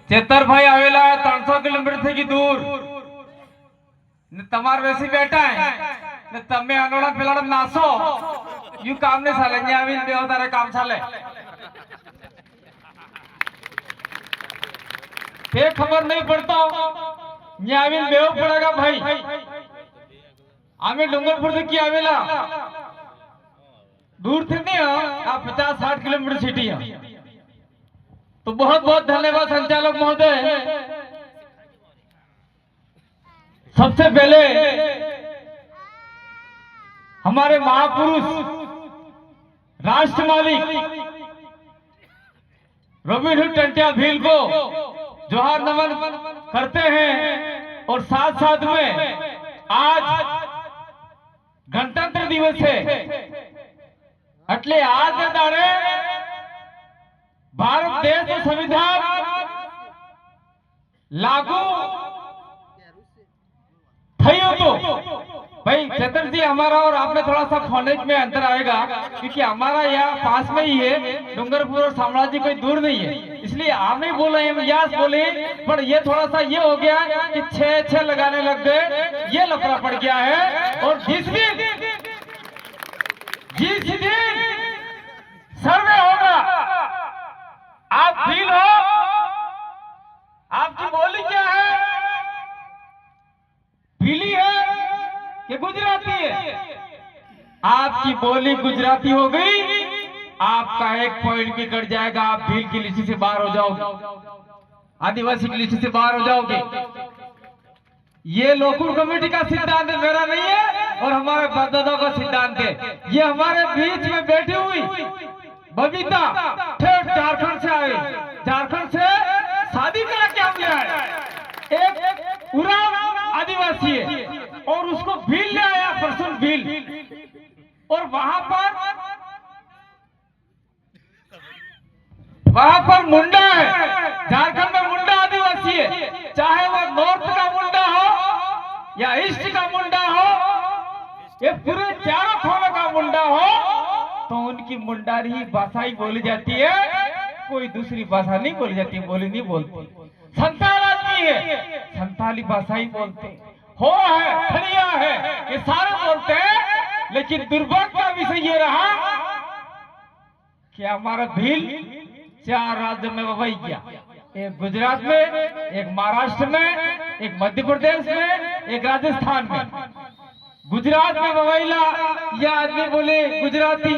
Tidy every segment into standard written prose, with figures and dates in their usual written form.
चेतर भाई आवेला 300 किलोमीटर थी दूर ने तमार वैसी बैठा है ने तमे अनोड़ा पिलाड़ा नासो यू काम ने साले न्याविल बेहो तारे काम साले ये खबर नहीं पड़ता न्याविल बेहो पड़ेगा भाई आमे डूंगरपुर से की आवेला दूर थे नहीं आप 50-60 किलोमीटर सिटी है तो बहुत बहुत धन्यवाद संचालक महोदय। सबसे पहले हमारे महापुरुष राष्ट्र मालिक रॉबिन हुड टंटिया भील को जोहार नमन करते हैं और साथ साथ में आज गणतंत्र दिवस है એટલે आज दाड़े भारत देश संविधान लागू थयो तो भाई चेतर जी हमारा और आपने थोड़ा सा फोनेज में अंतर आएगा क्योंकि हमारा यहाँ पास में ही है डूंगरपुर और साम्राज्य कोई दूर नहीं है इसलिए आप नहीं बोल रहे हैं यस बोले पर ये थोड़ा सा ये हो गया कि 6 लगाने लग गए ये लफड़ा पड़ गया है। और जिस दिन सर्वे होगा आप फील हो आपकी बोली क्या है भीली है कि गुजराती है आपकी बोली गुजराती हो गई आपका एक पॉइंट भी कट जाएगा आप भील की लिस्ट से बाहर हो जाओगे आदिवासी की लिस्ट से बाहर हो जाओगे। ये लोकुल कमेटी का सिद्धांत मेरा नहीं है और हमारे परदादा का सिद्धांत है। ये हमारे बीच में बैठी हुई बबीता झारखंड से आए झारखंड से शादी करा के हम ले आए एक उराव आदिवासी है और उसको भील ले आया परसुन भील और वहां पर मुंडा है झारखंड में मुंडा आदिवासी है चाहे वो नॉर्थ का मुंडा हो या ईस्ट का मुंडा हो ये पूरे चारों खोलों का मुंडा हो तो उनकी मुंडारी भाषा ही बोली जाती है कोई दूसरी भाषा नहीं बोली जाती बोली नहीं बोलती संताल आदमी है संताली भाषा ही बोलते हो है खड़िया है ये सारे बोलते हैं लेकिन दुर्भाग्य का विषय ये रहा कि हमारा भील 4 राज्यों में वही गया एक गुजरात में एक महाराष्ट्र में एक मध्य प्रदेश में एक राजस्थान में। गुजरात में बवाइला यह आदमी बोले गुजराती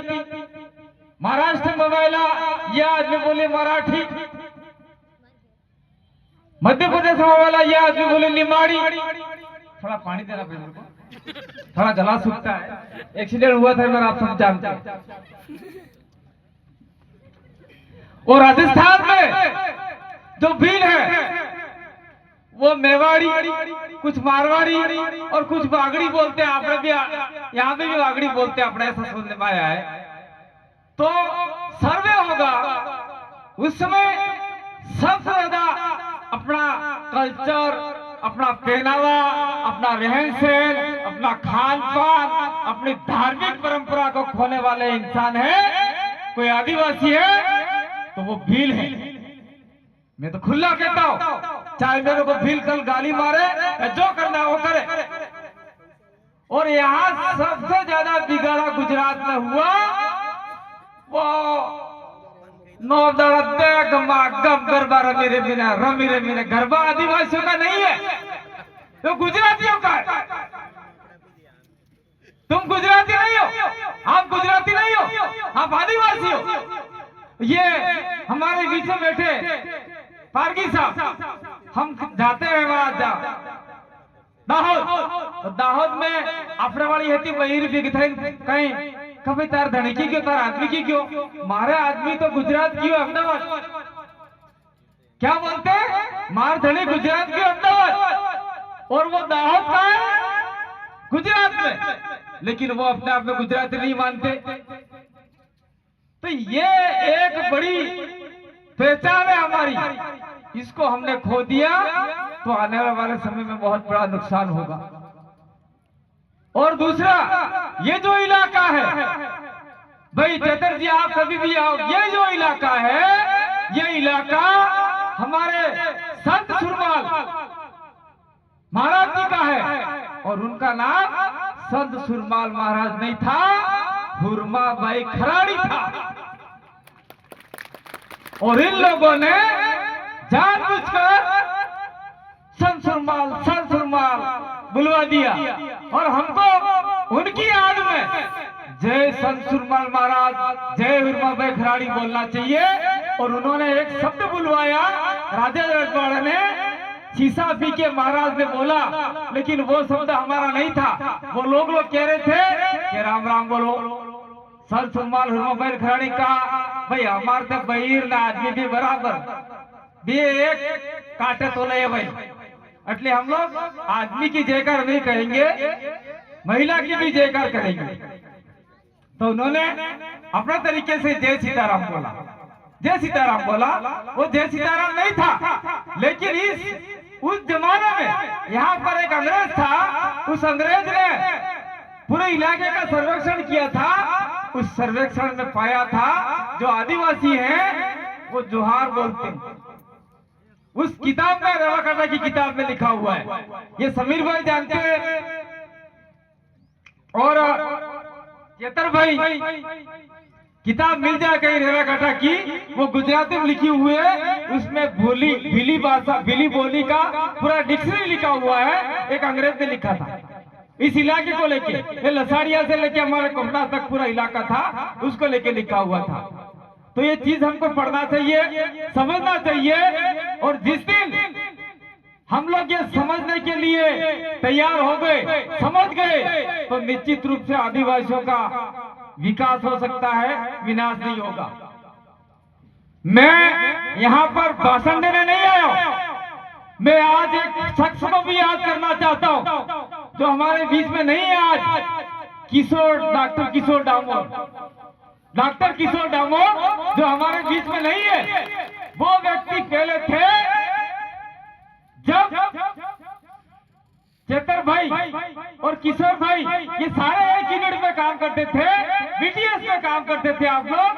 महाराष्ट्र में बवाइला यह आदमी बोले मराठी मध्य प्रदेश में बवाइला यह आदमी बोले निमाड़ी। थोड़ा पानी देना मेरे को थोड़ा गला सूखता है एक्सीडेंट हुआ था मेरा आप सब जानते हैं। और राजस्थान में जो भील है वो मेवाड़ी कुछ मारवाड़ी और कुछ बागड़ी बोलते हैं आपने भी यहाँ पे भी बागड़ी बोलते हैं अपने ऐसा सुनने में आया है। तो सर्वे होगा उस समय सबसे ज्यादा अपना कल्चर अपना पहनावा अपना रहन सहन अपना खान पान अपनी धार्मिक परंपरा को खोने वाले इंसान है कोई आदिवासी है तो वो भील है। मैं तो खुला कहता हूं चाहे मेरे को भील कल गाली मारे जो करना है वो करे। और यहाँ सबसे ज्यादा बिगाड़ा गुजरात में हुआ वो गम गरबा रमी रे गरबा आदिवासियों का नहीं है तो गुजरातियों का है। तुम गुजराती नहीं हो आप गुजराती नहीं हो आप आदिवासी हो। ये हमारे बीच में बैठे पारगी साहब हम जाते हैं वहां दाहोद दाहोद में अपने वाली हेती वही कहीं कभी तार धनी की क्यों तार आदमी की क्यों मारे आदमी तो गुजरात की अहमदाबाद क्या बोलते मार धनी गुजरात की अहमदाबाद और वो दाहोद का है गुजरात में लेकिन वो अपने आप में गुजराती नहीं मानते। तो ये एक बड़ी पहचान है हमारी इसको हमने खो दिया तो आने वाले समय में बहुत बड़ा नुकसान होगा। और दूसरा ये जो इलाका है भाई चेतर जी आप कभी भी आओ ये जो इलाका है ये इलाका हमारे संत सुरमाल महाराज जी का है और उनका नाम संत सुरमाल महाराज नहीं था, हुरमा भाई खराड़ी था। और इन लोगों ने जानबूझकर संत सुरमाल बुलवा दिया और हमको उनकी याद में जय संत सुरमाल महाराज, जय हुरमा भाई खराड़ी बोलना चाहिए। और उन्होंने एक शब्द बुलवाया, राजा रजवाड़ा ने शीशा पी के महाराज ने बोला, लेकिन वो शब्द हमारा नहीं था। वो लोग कह रहे थे कि राम राम बोलो। संत सुरमाल हुरमा भाई खराड़ी का भाई हमारे तो बहिर ना आदमी भी बराबर भी एक काटे तो ले भाई, એટલે हम लोग आदमी की जयकार नहीं करेंगे, महिला की भी जयकार करेंगे। तो उन्होंने अपने तरीके से जय सीताराम बोला, जय सीताराम बोला। वो जय सीताराम नहीं था, लेकिन उस जमाने में यहाँ पर एक अंग्रेज था। उस अंग्रेज ने पूरे इलाके का सर्वेक्षण किया था। उस सर्वेक्षण में पाया था जो आदिवासी हैं वो जोहार बोलते हैं। उस किताब में, रेवाकाटा की किताब में लिखा हुआ है, ये समीर भाई जानते हैं और चेतर भाई किताब मिल जाए कहीं रेवाकाटा की, वो गुजराती में लिखी हुई है। उसमें भीली भाषा, भीली बोली का पूरा डिक्शनरी लिखा हुआ है। एक अंग्रेज ने लिखा था इस इलाके को लेके, ये लसाड़िया से लेके हमारे कोमटा तक पूरा इलाका था, उसको लेके लिखा हुआ था। तो ये चीज हमको पढ़ना चाहिए, समझना चाहिए। और जिस दिन हम लोग ये समझने के लिए तैयार हो गए, समझ गए, तो निश्चित रूप से आदिवासियों का विकास हो सकता है, विनाश नहीं होगा। मैं यहाँ पर भाषण देने नहीं आया, मैं आज एक शख्स को भी याद करना चाहता हूँ जो हमारे बीच में नहीं है आज, डॉक्टर किशोर डामोर। डॉक्टर किशोर डामोर जो हमारे बीच में नहीं है, वो व्यक्ति पहले थे जब चेतर भाई और किशोर भाई ये सारे एक यूनिट में काम करते थे, बीटीएस में काम करते थे आप लोग।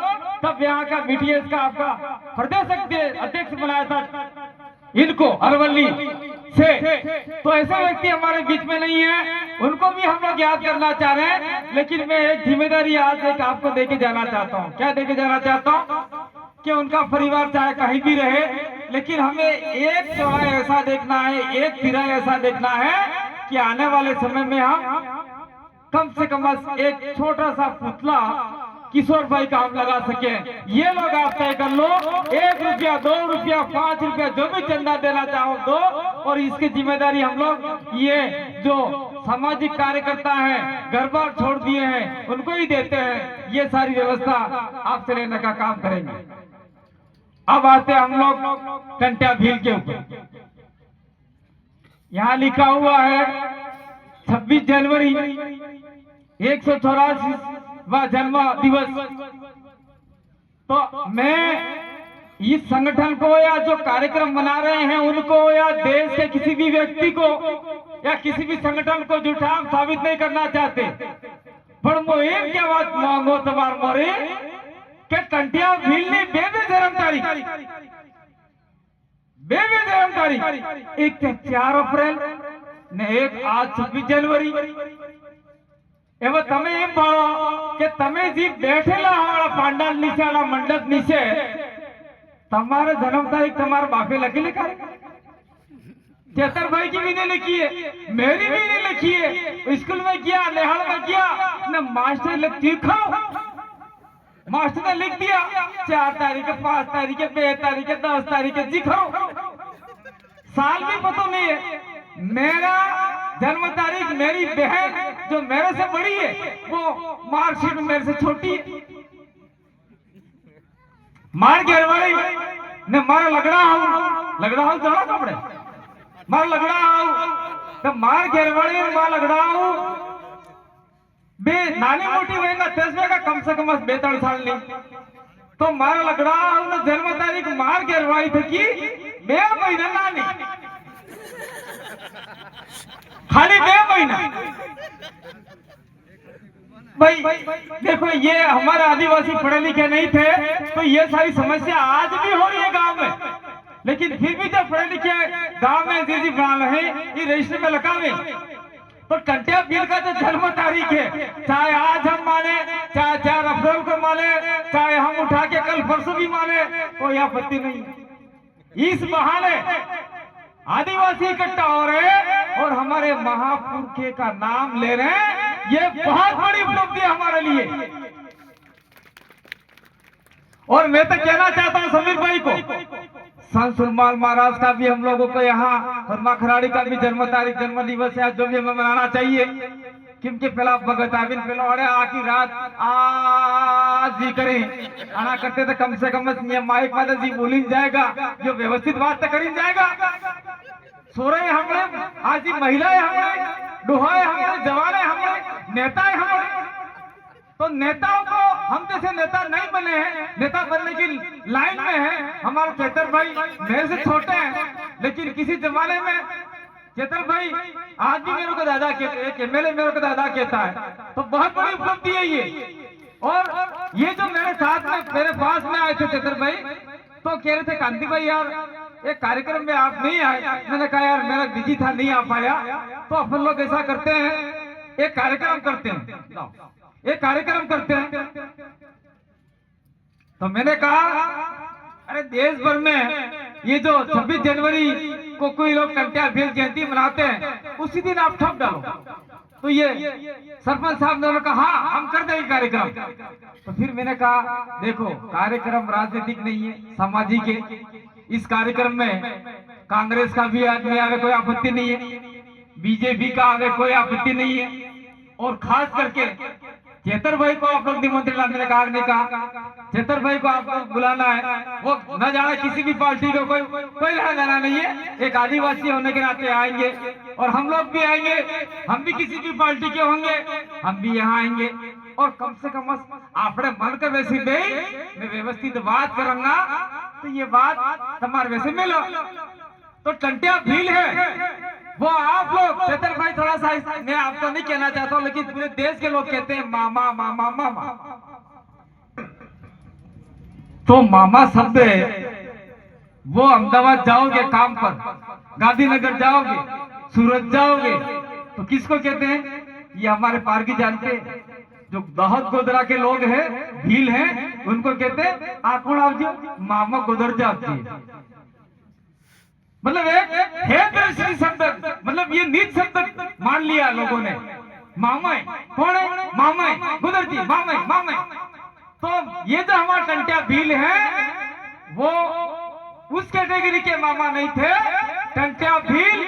तब यहाँ का बीटीएस का आपका प्रदेश अध्यक्ष बनाया था इनको अरवली से। तो ऐसे व्यक्ति हमारे बीच में नहीं है, उनको भी हम लोग याद करना चाह रहे हैं। लेकिन मैं एक जिम्मेदारी आज एक आपको देके जाना चाहता हूँ। क्या देके जाना चाहता हूँ कि उनका परिवार चाहे कहीं भी रहे, लेकिन हमें एक चौराहा ऐसा देखना है, एक तिराहा ऐसा देखना है कि आने वाले समय में हम कम से कम एक छोटा सा पुतला किशोर भाई का हम लगा सके। ये लोग आप तय कर लो, 1 रुपया, 2 रुपया, 5 रुपया जो भी चंदा देना चाहो दो। और इसकी जिम्मेदारी हम लोग ये जो सामाजिक कार्यकर्ता है, घर बार छोड़ दिए हैं, उनको ही देते हैं। ये सारी व्यवस्था आपसे लेने का काम करेंगे। अब आते हम लोग कंटिया भील के ऊपर। यहाँ लिखा हुआ है 26 जनवरी 184वां जन्म दिवस। तो मैं इस संगठन को या जो कार्यक्रम बना रहे हैं उनको या देश के किसी भी व्यक्ति को या किसी भी संगठन को झूठा हम साबित नहीं करना चाहते, पर मुहिम क्या बात मांगो तबार मोरे के कंटिया भील ने बेबे धर्म तारीख एक 4 अप्रैल ने एक आज 26 जनवरी एवं तमे एम भाळो के तमे जी बैठेला हमारा पांडाल नीचे वाला मंडप नीचे तमारे जन्म तारीख तुम्हारे बापे लगे लिखा है। चेतर भाई की भी नहीं लिखी है, मेरी भी नहीं लिखी है। स्कूल में किया, लेहाल में किया, न मास्टर लिखा, मास्टर ने लिख दिया 4 तारीख, 5 तारीख, 2 तारीख, 10 तारीख लिखो। साल भी पता नहीं है। मेरा जन्म तारीख मेरी बहन जो मेरे से बड़ी है वो मार्कशीट मेरे से छोटी है। मार घेरवाड़ी ने मारा लगड़ा हूं जाना कपड़े मार लगड़ा हूं तो मार घेरवाड़ी मार लगड़ा हूं बे नानी मोटी होएगा 10 का कम से कम 42 साल नहीं तो मारा लगड़ा हूं जन्म तारीख मार घेरवाड़ी थी कि 2 महीना नानी खाली 2 महीना भाई देखो, ये हमारे आदिवासी पढ़े लिखे नहीं थे तो ये सारी समस्या आज भी हो रही है गांव में, लेकिन फिर भी जब पढ़े लिखे गांव में जी बना रहे ये रजिस्टर में लगावे तो टंटिया बिल का जो जन्म तारीख है, चाहे आज हम माने, चाहे 4 अप्रैल को माने, चाहे हम उठा के कल परसों भी माने, कोई आपत्ति नहीं। इस बहाने आदिवासी इकट्ठा हो रहे हैं और हमारे महापुरुषों का नाम ले रहे हैं, ये बहुत बड़ी उपलब्धि है हमारे लिए। और मैं तो कहना चाहता हूं समीर भाई को, संत सुरमाल महाराज का भी हम लोगों को यहाँ, हरमा खराड़ी का भी जन्म दिवस है, जो भी हमें मनाना चाहिए, क्योंकि पहला भगत आविन पहला अरे आखी रात आज ही करें आना करते तो कम से कम माइक माता जी बोली जाएगा, जो व्यवस्थित बात तो करी जाएगा। सो रहे हमने आज ही महिलाएं, हमारे डोहाए, हमारे जवान है, हमारे नेता है हमारे। तो नेताओं को हम जैसे नेता नहीं बने हैं, नेता बनने की लाइन में है हमारे चेतर भाई, मेरे से छोटे हैं, लेकिन किसी जमाने में चेतर भाई आज भी मेरे को दादा कहते, एक एमएलए मेरे को दादा कहता है, तो बहुत बड़ी उपलब्धि है ये। और ये जो मेरे साथ में मेरे पास में आए थे चेतर भाई, तो कह रहे थे कांति भाई यार एक कार्यक्रम में आप नहीं आए। मैंने कहा यार मेरा बिजी था, नहीं आ पाया, तो अपन लोग ऐसा करते हैं एक कार्यक्रम करते हैं, एक कार्यक्रम करते हैं। तो मैंने कहा अरे देश भर में ये जो 26 जनवरी को कोई लोग टंटिया भील जयंती मनाते हैं, उसी दिन आप ठप डालो। तो ये सरपंच साहब ने कहा हाँ हम कर देंगे कार्यक्रम। तो फिर मैंने कहा देखो कार्यक्रम राजनीतिक नहीं है, सामाजिक है। इस कार्यक्रम में कांग्रेस का भी आदमी आगे कोई आपत्ति नहीं है, बीजेपी का आगे कोई आपत्ति नहीं है, और खास करके चेतर भाई को आप लोग निमंत्रण लाने ने कहा नहीं कहा, चेतर भाई को आप लोग बुलाना है। वो न जाना किसी भी पार्टी को कोई लेना देना नहीं है, एक आदिवासी होने के नाते आएंगे और हम लोग भी आएंगे, हम भी किसी भी पार्टी के होंगे, हम भी यहाँ आएंगे। और कम से कम आपने मन कर वैसे दे मैं व्यवस्थित बात करूंगा, तो ये बात तुम्हारे वैसे मिलो। तो टंटिया भील है वो आप लोग, चेतर भाई थोड़ा सा मैं आपको नहीं कहना चाहता हूँ, लेकिन पूरे देश के लोग कहते हैं मामा मामा मामा। तो मामा शब्द है वो अहमदाबाद जाओगे काम पर, गांधीनगर जाओगे, सूरत जाओगे, तो किसको कहते हैं? ये हमारे पारगी जानते जो दाहोद गोदरा के लोग हैं, भील हैं, उनको कहते हैं आप कौन आप जो मामा गोदर जाती है। मतलब एक है दर्शनी शब्द, मतलब ये नीच शब्द मान लिया लोगों ने। मामा कौन है? मामा गुदरती मामा मामा। तो ये जो हमारा टंटिया भील है वो उस कैटेगरी के मामा नहीं थे। टंटिया भील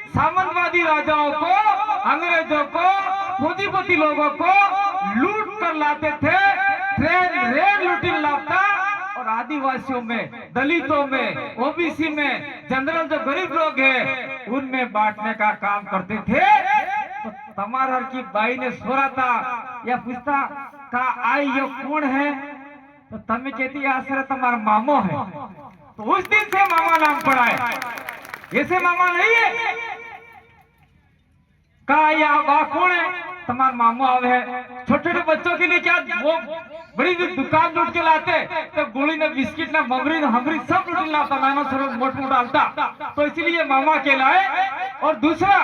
सामंतवादी राजाओं को, अंग्रेजों को, पूंजीपति लोगों को लूट कर लाते थे, ट्रेन रेल लूटी लाता, और आदिवासियों में, दलितों में, ओबीसी में, जनरल जो गरीब लोग हैं उनमें बांटने का काम करते थे। तो तमार की बाई ने सोरा था या पूछता का आई ये कौन है, तो तमें कहती आश्रय तुम्हारा मामो है। तो उस दिन से मामा नाम पड़ा है, ऐसे मामा नहीं है। का या बा कौन है? तुम्हारा मामो आवे है। छोटे छोटे बच्चों के लिए क्या वो बड़ी दुकान लूट के लाते, तो गोली ने बिस्किट ना ममरी ना हमरी सब लूट लाता, नाना सरोज मोट मोट डालता, तो इसीलिए मामा कहलाए। और दूसरा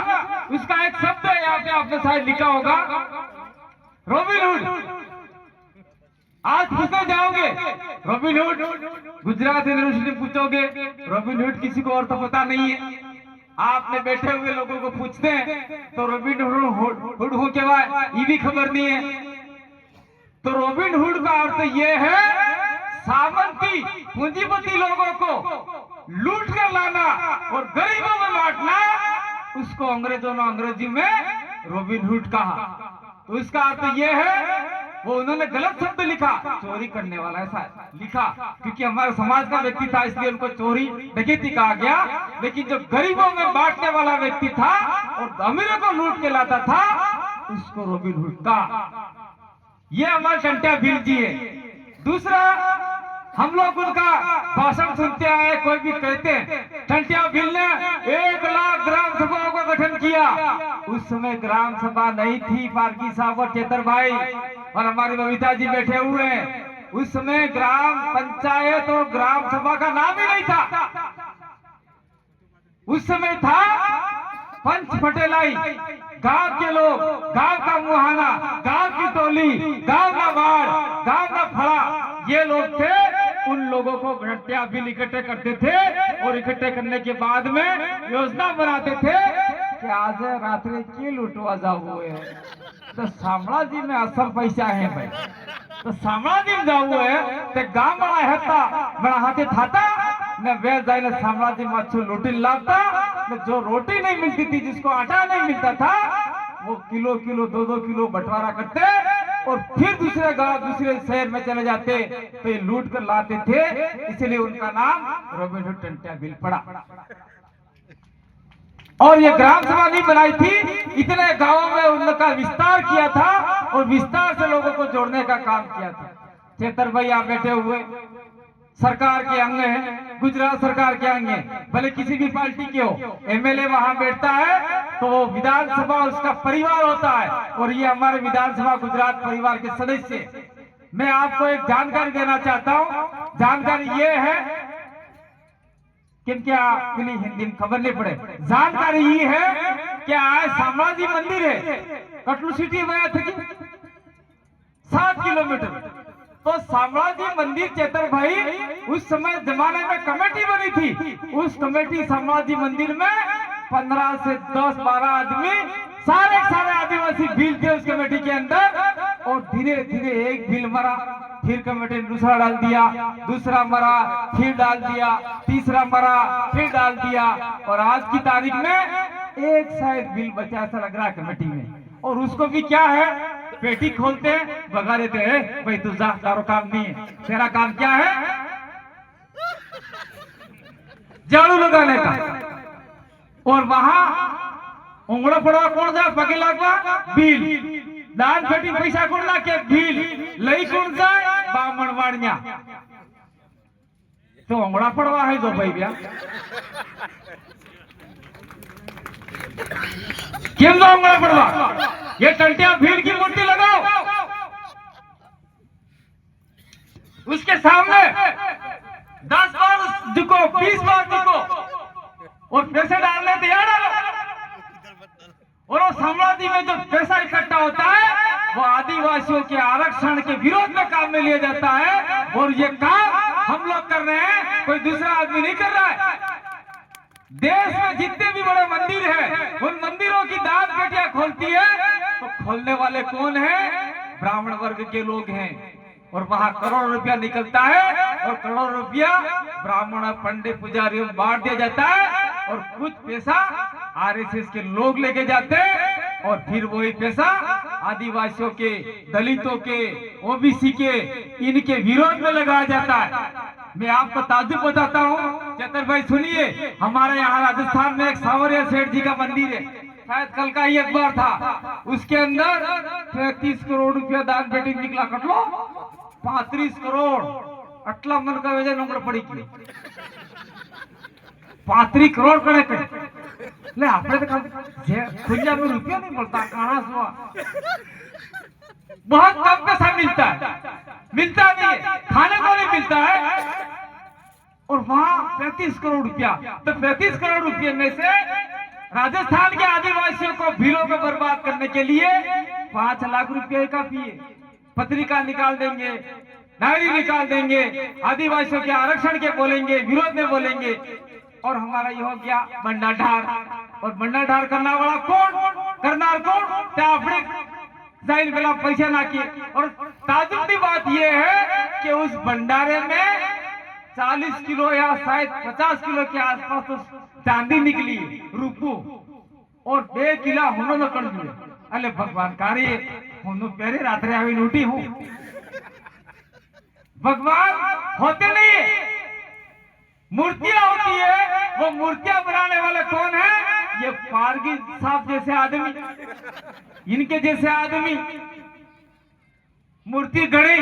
उसका एक शब्द है यहाँ पे आपने शायद लिखा होगा, रॉबिन हुड। आज पूछने जाओगे रॉबिन हुड, गुजरात यूनिवर्सिटी पूछोगे रॉबिन हुड किसी को और तो पता नहीं है। आपने बैठे हुए लोगों को पूछते हैं तो रॉबिन हुड हो क्या ये भी खबर नहीं है। तो रॉबिन हुड का अर्थ ये है सामंती पूंजीपति लोगों को लूट कर लाना और गरीबों में बांटना, उसको अंग्रेजों ने अंग्रेजी में रॉबिन हुड कहा। तो इसका अर्थ ये है वो उन्होंने गलत शब्द लिखा, चोरी करने वाला ऐसा लिखा, क्योंकि हमारे समाज का व्यक्ति था इसलिए उनको चोरी डकैती कहा गया। लेकिन जो गरीबों में बांटने वाला व्यक्ति था और अमीरों को लूट के लाता था उसको रॉबिन हुड कहा। ये हमारे टंटिया भील जी है। दूसरा हम लोग उनका भाषण सुनते आए, कोई भी कहते हैं टंटिया भील ने 1 लाख ग्राम सभाओं का गठन किया, उस उस समय ग्राम सभा नहीं थी। पारकी साहब और चेतर भाई और हमारी बबीता जी बैठे हुए हैं। उस समय ग्राम पंचायत और ग्राम सभा का नाम ही नहीं था। उस समय था पंच पटेलाई, गांव के लोग, गांव का मुहाना, गांव की टोली, गांव का बाढ़, गांव का फड़ा, ये लोग थे। उन लोगों को घंटिया बिल इकट्ठे करते थे और इकट्ठे करने के बाद में योजना बनाते थे कि आज रात्रि की लुटवा जाओ है तो शामळाजी में असल पैसा है भाई, तो शामळाजी में जाओ है तो गांव बड़ा हेता बड़ा हाथे थाता न वे जाए शामळाजी में अच्छो रोटी लाता न जो रोटी नहीं मिलती थी, जिसको आटा नहीं मिलता था, वो किलो किलो 2-2 किलो बंटवारा करते और फिर दूसरे गांव दूसरे शहर में चले जाते तो ये लूट कर लाते थे। इसलिए उनका नाम रॉबिन हुड टंटिया बिल पड़ा। और ये ग्राम सभा नहीं बनाई थी, इतने गांवों में उनका विस्तार किया था और विस्तार से लोगों को जोड़ने का काम किया था। चेतर भाई आप बैठे हुए सरकार के अंग हैं, गुजरात सरकार के अंग हैं, भले किसी भी पार्टी के हो, एमएलए वहां बैठता है तो वो विधानसभा उसका परिवार होता है और ये हमारे विधानसभा गुजरात परिवार के सदस्य। मैं आपको एक जानकारी देना चाहता हूं। जानकारी ये है कि क्या हिंदी में खबर नहीं पड़े, जानकारी ये है कि आज शामळाजी मंदिर है कटलू सिटी में 7 किलोमीटर। तो शामळाजी मंदिर चेतर भाई उस समय जमाने में कमेटी बनी थी। उस कमेटी शामळाजी मंदिर में 15 से 10-12 आदमी सारे आदिवासी भील थे उस कमेटी के अंदर। और धीरे धीरे एक भील मरा, फिर कमेटी ने दूसरा डाल दिया, दूसरा मरा, फिर डाल दिया, तीसरा मरा, फिर डाल दिया और आज की तारीख में एक शायद भील बचा ऐसा लग रहा है कमेटी में। और उसको भी क्या है, पेटी खोलते हैं भगा देते हैं, भाई तू जा, तारो काम नहीं है, तेरा काम क्या है झाड़ू लगाने का। और वहां उंगड़ा पड़वा कौन जा पगे लागवा बिल, दान पेटी पैसा कौन ला के बिल लई कौन जाए बामण वाड़िया। तो उंगड़ा पड़वा है जो भाई भैया क्यों जाऊंगा पड़वा, ये टंटिया भीड़ की मूर्ति लगाओ, उसके सामने 10 बार झुको, 20 बार झुको और पैसे डालने तैयार है। और वो शामळाजी में जो पैसा इकट्ठा होता है वो आदिवासियों के आरक्षण के विरोध में काम में लिया जाता है। और ये काम हम लोग कर रहे हैं, कोई दूसरा आदमी नहीं कर रहा है। देश में जितने भी बड़े मंदिर हैं, उन मंदिरों की दान पेटियां खोलती है तो खोलने वाले कौन हैं? ब्राह्मण वर्ग के लोग हैं। और वहां करोड़ रुपया निकलता है और करोड़ रुपया ब्राह्मण पंडित पुजारियों में बांट दिया जाता है और कुछ पैसा आरएसएस के लोग लेके जाते हैं और फिर वही पैसा आदिवासियों के, दलितों के, ओबीसी के, इनके विरोध में लगाया जाता है। मैं आपको ताजुब बताता हूँ चेतर भाई सुनिए, हमारे यहाँ राजस्थान में एक सावरिया सेठ जी का मंदिर है, शायद कल का ही अखबार था, उसके अंदर 33 करोड़ रुपया दान पेटी निकला, कट लो 35 करोड़ अटला मन का वजह नंबर पड़ी की 35 करोड़ करे ले आपने तो दुनिया में रुपया नहीं मिलता, कहां से बहुत कम पैसा मिलता है, मिलता नहीं है, खाने को नहीं मिलता है। और वहां 35 करोड़ रुपया, तो 35 करोड़ रुपये में से राजस्थान के आदिवासियों को भीलों को बर्बाद करने के लिए 5 लाख रुपये काफी है। पत्रिका निकाल देंगे, डायरी निकाल देंगे, आदिवासियों के आरक्षण के बोलेंगे, विरोध में बोलेंगे और हमारा ये हो गया बंडाढार। और बंडाढार करना वाला कौन, करनार कौन, अपने जाहिर बेला पैसा ना किए। और ताजुब की बात यह है कि उस भंडारे में 40 किलो या शायद 50 किलो के आसपास तो चांदी निकली रूपू और 2 किला उन्होंने कर दिए। अरे भगवान कार्य हम पहले रात्रि आवी लूटी हूँ, भगवान होते नहीं, मूर्तियां होती है। वो मूर्तियां बनाने वाले कौन है? ये पारगी साहब जैसे आदमी, इनके जैसे आदमी मूर्ति गढ़ी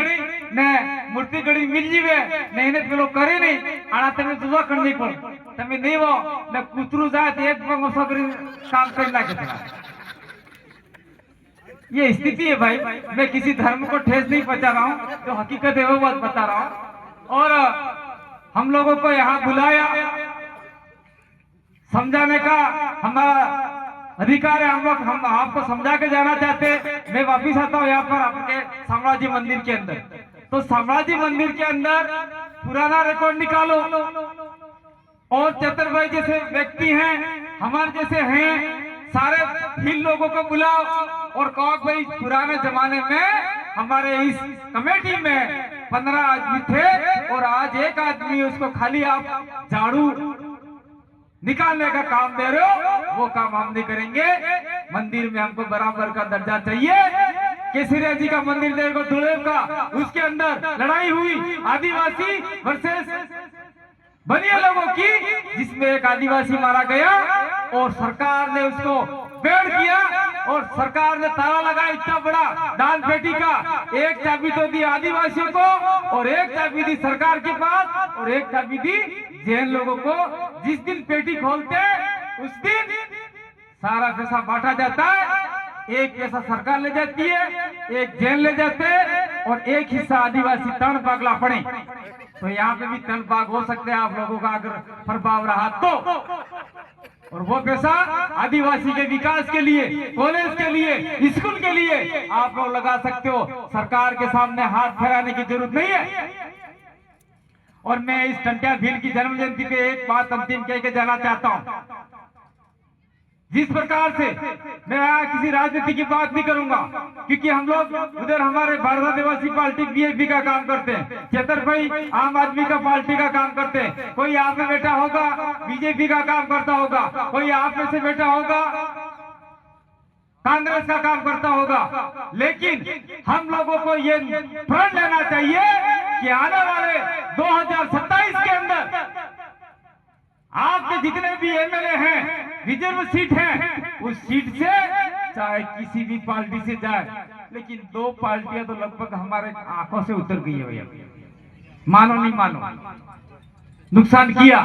ने मूर्ति गढ़ी मिल जीवे नहीं पेलो करे नहीं आना तमे जुदा करनी पड़ तमे नहीं वो न कुतरू जाए एक पंगो सकरी काम कर नाखे ये स्थिति है भाई। मैं किसी धर्म को ठेस नहीं पहुंचा रहा हूँ, जो हकीकत है वो बात बता रहा हूँ। और हम लोगों को यहाँ बुलाया, समझाने का हमारा अधिकार है। हम आपको समझा के जाना चाहते हैं। मैं वापिस आता हूँ यहाँ पर आपके साम्राज्य मंदिर के अंदर। तो साम्राज्य मंदिर के अंदर पुराना रिकॉर्ड निकालो और चतर भाई जैसे व्यक्ति हैं, हमारे जैसे हैं, सारे फिर लोगों को बुलाओ और कहो भाई पुराने जमाने में हमारे इस कमेटी में 15 आदमी थे और आज एक आदमी, उसको खाली आप झाड़ू निकालने का काम दे रहे हो, वो काम हम नहीं करेंगे। मंदिर में हमको बराबर का दर्जा चाहिए। केसरिया जी का मंदिर देखो, दुलेब का, उसके अंदर लड़ाई हुई आदिवासी वर्सेस बनिया लोगों की, जिसमें एक आदिवासी मारा गया और सरकार ने उसको पेड़ किया और सरकार ने ताला लगाया इतना बड़ा दान पेटी का। एक चाबी तो दी आदिवासियों को और एक चाबी दी सरकार के पास और एक चाबी दी जैन लोगों को। जिस दिन पेटी खोलते उस दिन सारा पैसा बांटा जाता है। एक पैसा सरकार ले जाती है, एक जैन ले जाते हैं और एक हिस्सा आदिवासी तन पागला पड़े। तो यहाँ पे भी तन पाग हो सकते हैं आप लोगों का अगर प्रभाव रहा तो। और वो पैसा आदिवासी के विकास के लिए, कॉलेज के लिए, स्कूल के लिए आप लोग लगा सकते हो। सरकार के सामने हाथ फैलाने की जरूरत नहीं है। और मैं इस टंटिया भील की जन्म जयंती पे एक बात अंतिम कह के जाना चाहता हूँ। जिस प्रकार से मैं यहाँ किसी राजनीति की बात नहीं करूंगा, क्योंकि हम लोग उधर हमारे भारत आदिवासी पार्टी बीएपी का काम करते हैं, चतर भाई आम आदमी का पार्टी का काम करते हैं, कोई आप में बैठा होगा बीजेपी का काम करता होगा, कोई आप में से बैठा होगा कांग्रेस का काम करता होगा। लेकिन हम लोगों को ये प्रण लेना चाहिए कि आने वाले 2027 के अंदर आपके जितने भी एमएलए हैं, रिजर्व सीट है, उस सीट से चाहे किसी भी पार्टी से जाए, लेकिन 2 पार्टियां तो लगभग हमारे आंखों से उतर गई है भैया। मानो नहीं मानो, नुकसान किया।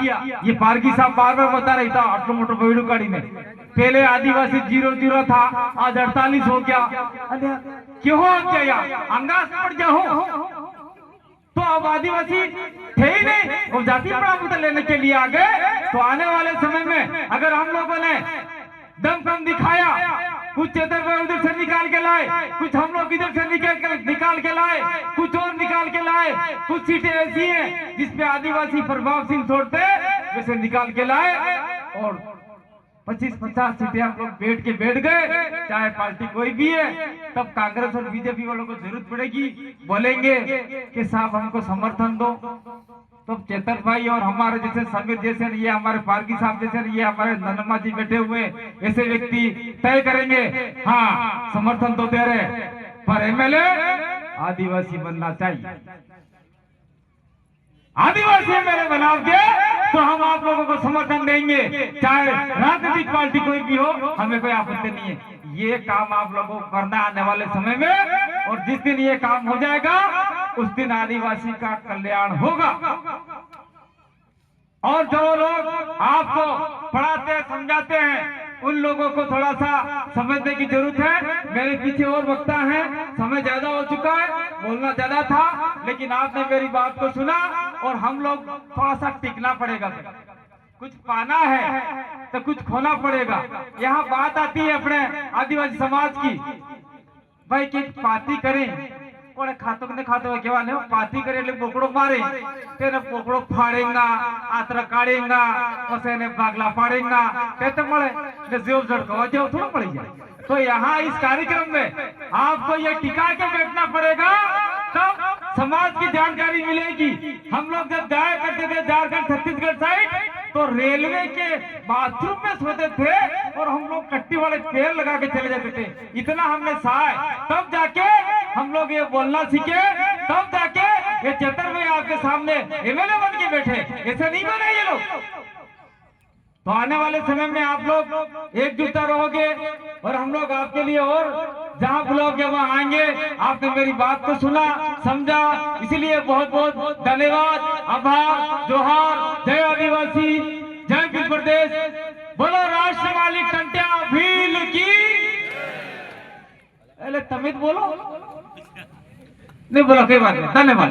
ये पारगी साहब बार बार बता रही था ऑटो मोटर वीडियो गाड़ी में, पहले आदिवासी 0-0 था, आज 48 हो गया। क्यों हो गया? अंगास पड़ जाओ तो अब आदिवासी थे ही नहीं, वो जाति प्रमाण पत्र लेने के लिए आ गए। तो आने वाले समय में अगर हम लोगों ने दम कम दिखाया, कुछ चेतर भाई उधर से निकाल के लाए, कुछ हम लोग इधर से निकाल के लाए, कुछ और निकाल के लाए, कुछ सीटें ऐसी हैं जिसपे आदिवासी प्रभाव सिंह छोड़ते वैसे निकाल के लाए और 25-50 सीटें हम लोग बैठ गए, चाहे पार्टी कोई भी है। तब कांग्रेस और बीजेपी वालों को जरूरत पड़ेगी, बोलेंगे कि साहब हमको समर्थन दो। तो चेतन भाई और हमारे जैसे समीर जैसे, ये हमारे पारगी साहब जैसे, ये हमारे नन्मा जी बैठे हुए ऐसे व्यक्ति तय करेंगे, हाँ समर्थन तो दे रहे, पर एमएलए आदिवासी बनना चाहिए। आदिवासी एमएलए बनाओगे तो हम आप लोगों को समर्थन देंगे, चाहे राजनीतिक पार्टी कोई भी हो, हमें कोई आपत्ति नहीं है। ये काम आप लोगों को करना आने वाले समय में, और जिस दिन ये काम हो जाएगा उस दिन आदिवासी का कल्याण होगा। और जो लोग आपको पढ़ाते समझाते हैं उन लोगों को थोड़ा सा समझने की जरूरत है। मेरे पीछे और वक्ता हैं, समय ज्यादा हो चुका है, बोलना ज्यादा था, लेकिन आपने मेरी बात को सुना और हम लोग थोड़ा सा टिकना पड़ेगा। कुछ पाना है तो कुछ खोना पड़ेगा। यहाँ बात आती है अपने आदिवासी समाज की, भाई कि पार्टी करें कोने खातो ने खातो केवा ने पाती करे એટલે બોકડો મારે તેને બોકડો ફાડેંગા આતરા કાઢેંગા પછી એને ભાગલા પાડેંગા તે તો મળે ને જેવ ઝડકો જેવ થોડો પડી જાય। तो यहाँ इस कार्यक्रम में आपको ये टिका के बैठना पड़ेगा, तब समाज की जानकारी मिलेगी। हम लोग जब जाया करते थे झारखंड छत्तीसगढ़ साइड, तो रेलवे के बाथरूम में सोते थे और हम लोग कट्टी वाले पेड़ लगा के चले जाते थे। इतना हमने सहा, तब जाके हम लोग ये बोलना सीखे, तब जाके ये चतर में आपके सामने एमएलए बन के बैठे। ऐसे नहीं बने ये लोग। तो आने वाले समय में आप लोग एकजुटता रहोगे और हम लोग आपके लिए और जहां बुलाओगे वहां आएंगे। आपने मेरी बात को सुना, समझा, इसलिए बहुत बहुत धन्यवाद, आभार, जोहार, जय आदिवासी, जय भील प्रदेश, बोलो राष्ट्र मालिक टंटिया भील की। पहले तमित बोलो नहीं बोला कोई बात नहीं धन्यवाद।